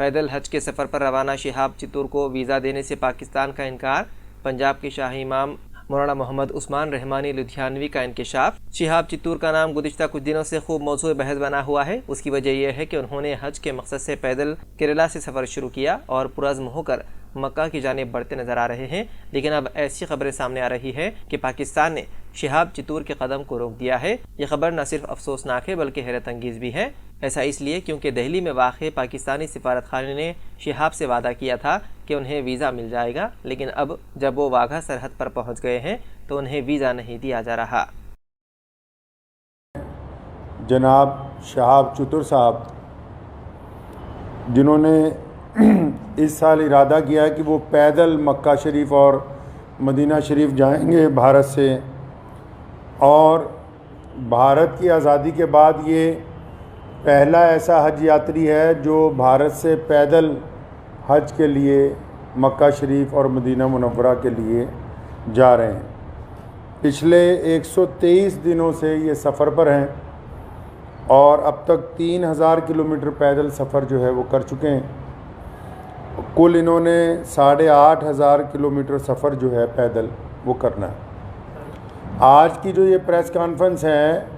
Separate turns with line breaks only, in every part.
पैदल हज के सफ़र पर रवाना शिहाब चित्तूर को वीज़ा देने से पाकिस्तान का इनकार। पंजाब के शाही इमाम मौलाना मोहम्मद उस्मान रहमानी लुधियानवी का इंकशाफ। शिहाब चित्तूर का नाम गुज़िश्ता कुछ दिनों से खूब मौजूद बहस बना हुआ है। उसकी वजह यह है कि उन्होंने हज के मकसद से पैदल केरला से सफ़र शुरू किया और पुरज़्म होकर मक्का की जानिब बढ़ते नजर आ रहे हैं। लेकिन अब ऐसी खबरें सामने आ रही है कि पाकिस्तान ने शिहाब चित्तूर के कदम को रोक दिया है। ये खबर न सिर्फ अफसोसनाक है बल्कि हैरत अंगेज़ भी है। ऐसा इसलिए क्योंकि दिल्ली में वाक़ पाकिस्तानी सिफारतखाने ने शिहाब से वादा किया था कि उन्हें वीज़ा मिल जाएगा, लेकिन अब जब वो वाघा सरहद पर पहुंच गए हैं तो उन्हें वीज़ा नहीं दिया जा रहा।
जनाब शिहाब चित्तूर साहब, जिन्होंने इस साल इरादा किया कि वो पैदल मक्का शरीफ और मदीना शरीफ जाएंगे भारत से, और भारत की आज़ादी के बाद ये पहला ऐसा हज यात्री है जो भारत से पैदल हज के लिए मक्का शरीफ और मदीना मुनव्वरा के लिए जा रहे हैं। पिछले 123 दिनों से ये सफ़र पर हैं और अब तक 3000 किलोमीटर पैदल सफ़र जो है वो कर चुके हैं। कुल इन्होंने 8500 किलोमीटर सफ़र जो है पैदल वो करना है। आज की जो ये प्रेस कॉन्फ्रेंस है,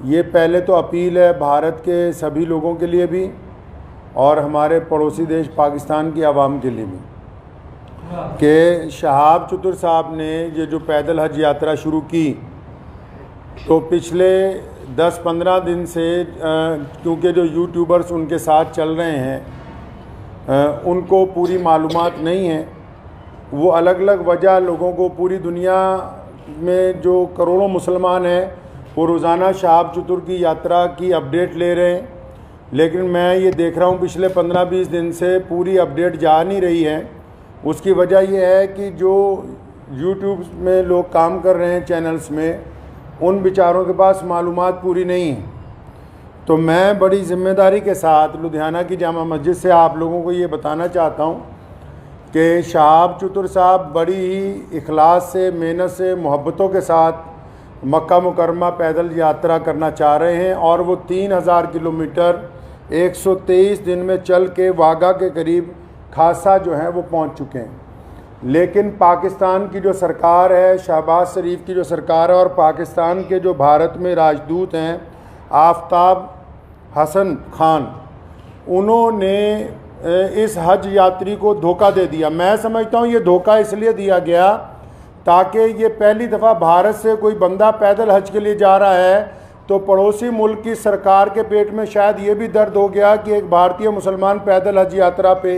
ये पहले तो अपील है भारत के सभी लोगों के लिए भी और हमारे पड़ोसी देश पाकिस्तान की आवाम के लिए भी, कि शिहाब चित्तूर साहब ने ये जो पैदल हज यात्रा शुरू की, तो पिछले 10-15 दिन से क्योंकि जो यूट्यूबर्स उनके साथ चल रहे हैं उनको पूरी मालूमात नहीं है। वो अलग अलग वजह लोगों को, पूरी दुनिया में जो करोड़ों मुसलमान हैं वो रोज़ाना शिहाब चित्तूर की यात्रा की अपडेट ले रहे हैं, लेकिन मैं ये देख रहा हूँ पिछले 15-20 दिन से पूरी अपडेट जा नहीं रही है। उसकी वजह यह है कि जो यूट्यूब में लोग काम कर रहे हैं चैनल्स में, उन बेचारों के पास मालूमात पूरी नहीं है। तो मैं बड़ी ज़िम्मेदारी के साथ लुधियाना की जामा मस्जिद से आप लोगों को ये बताना चाहता हूँ कि शिहाब चित्तूर साहब बड़ी ही इखलास से, मेहनत से, मोहब्बतों के साथ मक्का मुकरमा पैदल यात्रा करना चाह रहे हैं और वो 3000 किलोमीटर 123 दिन में चल के वाघा के करीब खासा जो है वो पहुंच चुके हैं। लेकिन पाकिस्तान की जो सरकार है, शहबाज शरीफ की जो सरकार है, और पाकिस्तान के जो भारत में राजदूत हैं आफ्ताब हसन खान, उन्होंने इस हज यात्री को धोखा दे दिया। मैं समझता हूँ ये धोखा इसलिए दिया गया ताकि ये पहली दफ़ा भारत से कोई बंदा पैदल हज के लिए जा रहा है तो पड़ोसी मुल्क की सरकार के पेट में शायद ये भी दर्द हो गया कि एक भारतीय मुसलमान पैदल हज यात्रा पे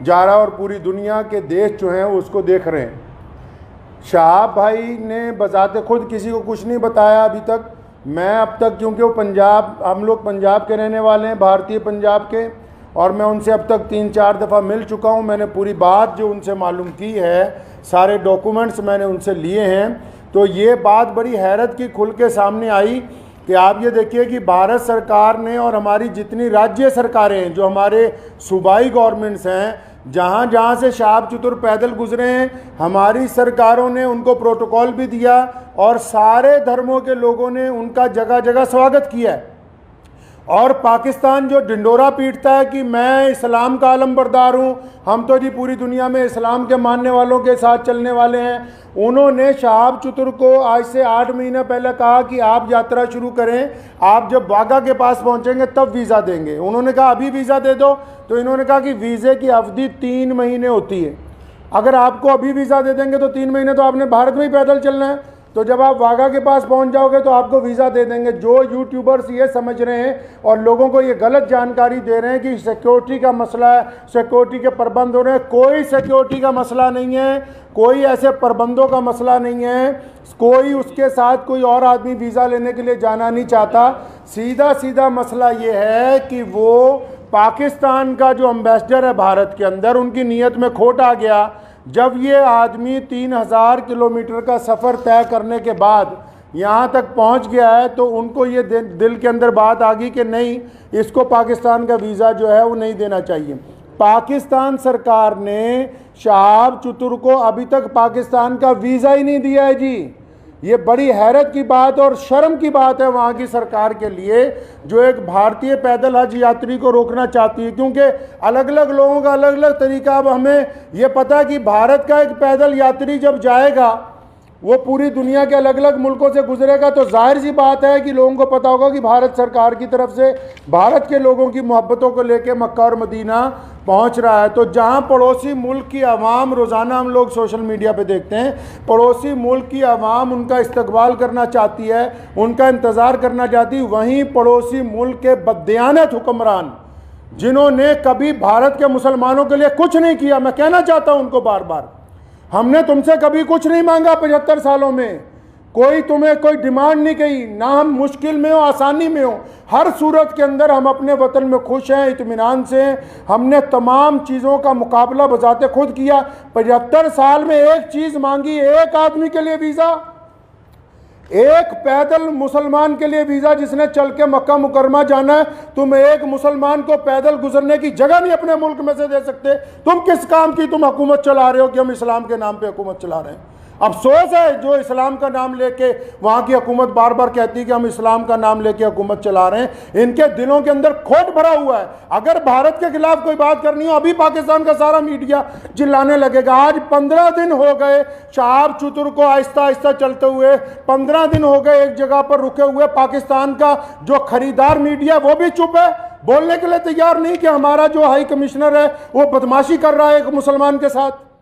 जा रहा है और पूरी दुनिया के देश जो हैं उसको देख रहे हैं। शिहाब भाई ने बजाते खुद किसी को कुछ नहीं बताया अभी तक। मैं अब तक, क्योंकि वो पंजाब, हम लोग पंजाब के रहने वाले हैं, भारतीय पंजाब के, और मैं उनसे अब तक 3-4 दफ़ा मिल चुका हूँ। मैंने पूरी बात जो उनसे मालूम की है, सारे डॉक्यूमेंट्स मैंने उनसे लिए हैं। तो ये बात बड़ी हैरत की खुल के सामने आई कि आप ये देखिए कि भारत सरकार ने और हमारी जितनी राज्य सरकारें हैं, जो हमारे सूबाई गवर्नमेंट्स हैं, जहाँ जहाँ से शिहाब चित्तूर पैदल गुजरे हैं, हमारी सरकारों ने उनको प्रोटोकॉल भी दिया और सारे धर्मों के लोगों ने उनका जगह जगह स्वागत किया है। और पाकिस्तान जो ढिंडोरा पीटता है कि मैं इस्लाम का आलमबरदार हूँ, हम तो जी पूरी दुनिया में इस्लाम के मानने वालों के साथ चलने वाले हैं, उन्होंने शिहाब चित्तूर को आज से 8 महीने पहले कहा कि आप यात्रा शुरू करें, आप जब वाघा के पास पहुँचेंगे तब वीज़ा देंगे। उन्होंने कहा अभी वीज़ा दे दो, तो इन्होंने कहा कि वीज़े की अवधि 3 महीने होती है। अगर आपको अभी वीज़ा दे देंगे तो 3 महीने तो आपने भारत में ही पैदल चलना है, तो जब आप वाघा के पास पहुंच जाओगे तो आपको वीज़ा दे देंगे। जो यूट्यूबर्स ये समझ रहे हैं और लोगों को ये गलत जानकारी दे रहे हैं कि सिक्योरिटी का मसला है, सिक्योरिटी के प्रबंध हो रहे हैं, कोई सिक्योरिटी का मसला नहीं है, कोई ऐसे प्रबंधों का मसला नहीं है, कोई उसके साथ कोई और आदमी वीज़ा लेने के लिए जाना नहीं चाहता। सीधा सीधा मसला ये है कि वो पाकिस्तान का जो एम्बेसडर है भारत के अंदर, उनकी नीयत में खोट आ गया। जब ये आदमी 3000 किलोमीटर का सफ़र तय करने के बाद यहाँ तक पहुँच गया है, तो उनको ये दिल के अंदर बात आ गई कि नहीं, इसको पाकिस्तान का वीज़ा जो है वो नहीं देना चाहिए। पाकिस्तान सरकार ने शिहाब चित्तूर को अभी तक पाकिस्तान का वीज़ा ही नहीं दिया है जी। ये बड़ी हैरत की बात और शर्म की बात है वहाँ की सरकार के लिए, जो एक भारतीय पैदल हज यात्री को रोकना चाहती है, क्योंकि अलग अलग लोगों का अलग अलग तरीका। अब हमें ये पता है कि भारत का एक पैदल यात्री जब जाएगा वो पूरी दुनिया के अलग अलग मुल्कों से गुजरेगा, तो जाहिर सी बात है कि लोगों को पता होगा कि भारत सरकार की तरफ से भारत के लोगों की मोहब्बतों को लेकर मक्का और मदीना पहुंच रहा है। तो जहां पड़ोसी मुल्क की आवाम, रोज़ाना हम लोग सोशल मीडिया पे देखते हैं, पड़ोसी मुल्क की आवाम उनका इस्तकबाल करना चाहती है, उनका इंतज़ार करना चाहती है, वहीं पड़ोसी मुल्क के बददियानत हुक्मरान जिन्होंने कभी भारत के मुसलमानों के लिए कुछ नहीं किया, मैं कहना चाहता हूं उनको बार बार, हमने तुमसे कभी कुछ नहीं मांगा 75 सालों में, कोई तुम्हें कोई डिमांड नहीं की, ना हम मुश्किल में हो आसानी में हो, हर सूरत के अंदर हम अपने वतन में खुश हैं, इत्मीनान से हैं। हमने तमाम चीज़ों का मुकाबला बजाते खुद किया। 75 साल में एक चीज़ मांगी, एक आदमी के लिए वीज़ा, एक पैदल मुसलमान के लिए वीज़ा जिसने चल के मक्का मुकरमा जाना है। तुम एक मुसलमान को पैदल गुजरने की जगह नहीं अपने मुल्क में से दे सकते। तुम किस काम की तुम हुकूमत चला रहे हो कि हम इस्लाम के नाम पे हुकूमत चला रहे हैं। अफसोस है जो इस्लाम का नाम लेके वहाँ की हुकूमत बार बार कहती है कि हम इस्लाम का नाम लेके हुकूमत चला रहे हैं, इनके दिलों के अंदर खोट भरा हुआ है। अगर भारत के खिलाफ कोई बात करनी हो, अभी पाकिस्तान का सारा मीडिया चिल्लाने लगेगा। आज 15 दिन हो गए शहाब चतुर को आहिस्ता आहिस्ता चलते हुए, 15 दिन हो गए एक जगह पर रुके हुए। पाकिस्तान का जो खरीदार मीडिया वो भी चुप है, बोलने के लिए तैयार नहीं कि हमारा जो हाई कमिश्नर है वो बदमाशी कर रहा है एक मुसलमान के साथ।